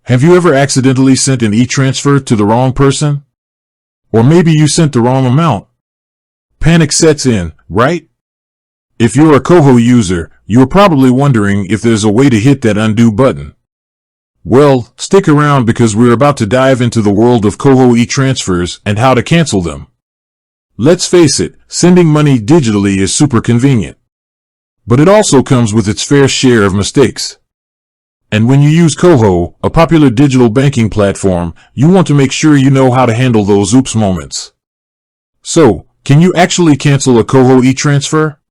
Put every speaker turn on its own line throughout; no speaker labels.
Have you ever accidentally sent an e-transfer to the wrong person? Or maybe you sent the wrong amount? Panic sets in, right? If you're a Koho user, you're probably wondering if there's a way to hit that undo button. Well, stick around because we're about to dive into the world of Koho e-transfers and how to cancel them. Let's face it, sending money digitally is super convenient. But it also comes with its fair share of mistakes. And when you use Koho, a popular digital banking platform, you want to make sure you know how to handle those oops moments. So, can you actually cancel a Koho e-transfer?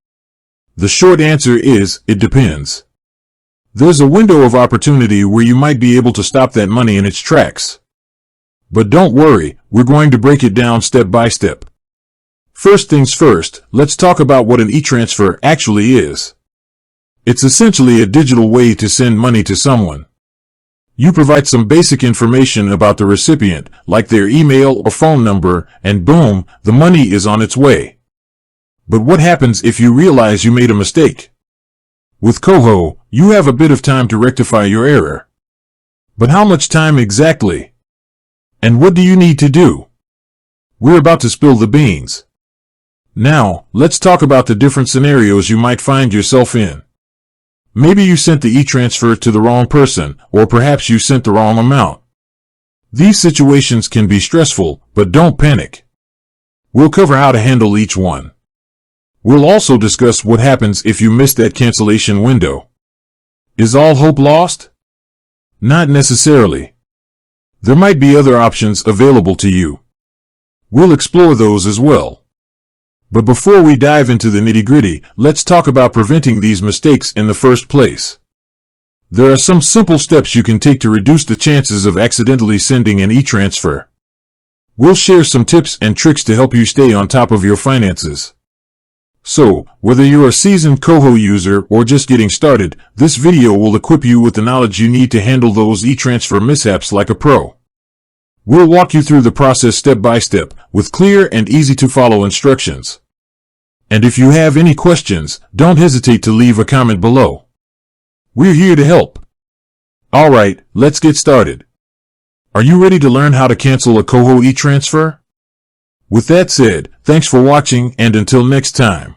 The short answer is, it depends. There's a window of opportunity where you might be able to stop that money in its tracks. But don't worry, we're going to break it down step by step. First things first, let's talk about what an e-transfer actually is. It's essentially a digital way to send money to someone. You provide some basic information about the recipient, like their email or phone number, and boom, the money is on its way. But what happens if you realize you made a mistake? With Koho, you have a bit of time to rectify your error. But how much time exactly? And what do you need to do? We're about to spill the beans. Now, let's talk about the different scenarios you might find yourself in. Maybe you sent the e-transfer to the wrong person, or perhaps you sent the wrong amount. These situations can be stressful, but don't panic. We'll cover how to handle each one. We'll also discuss what happens if you miss that cancellation window. Is all hope lost? Not necessarily. There might be other options available to you. We'll explore those as well. But before we dive into the nitty-gritty, let's talk about preventing these mistakes in the first place. There are some simple steps you can take to reduce the chances of accidentally sending an e-transfer. We'll share some tips and tricks to help you stay on top of your finances. So, whether you're a seasoned Koho user or just getting started, this video will equip you with the knowledge you need to handle those e-transfer mishaps like a pro. We'll walk you through the process step by step, with clear and easy-to-follow instructions. And if you have any questions, don't hesitate to leave a comment below. We're here to help. Alright, let's get started. Are you ready to learn how to cancel a Koho e-transfer? With that said, thanks for watching and until next time.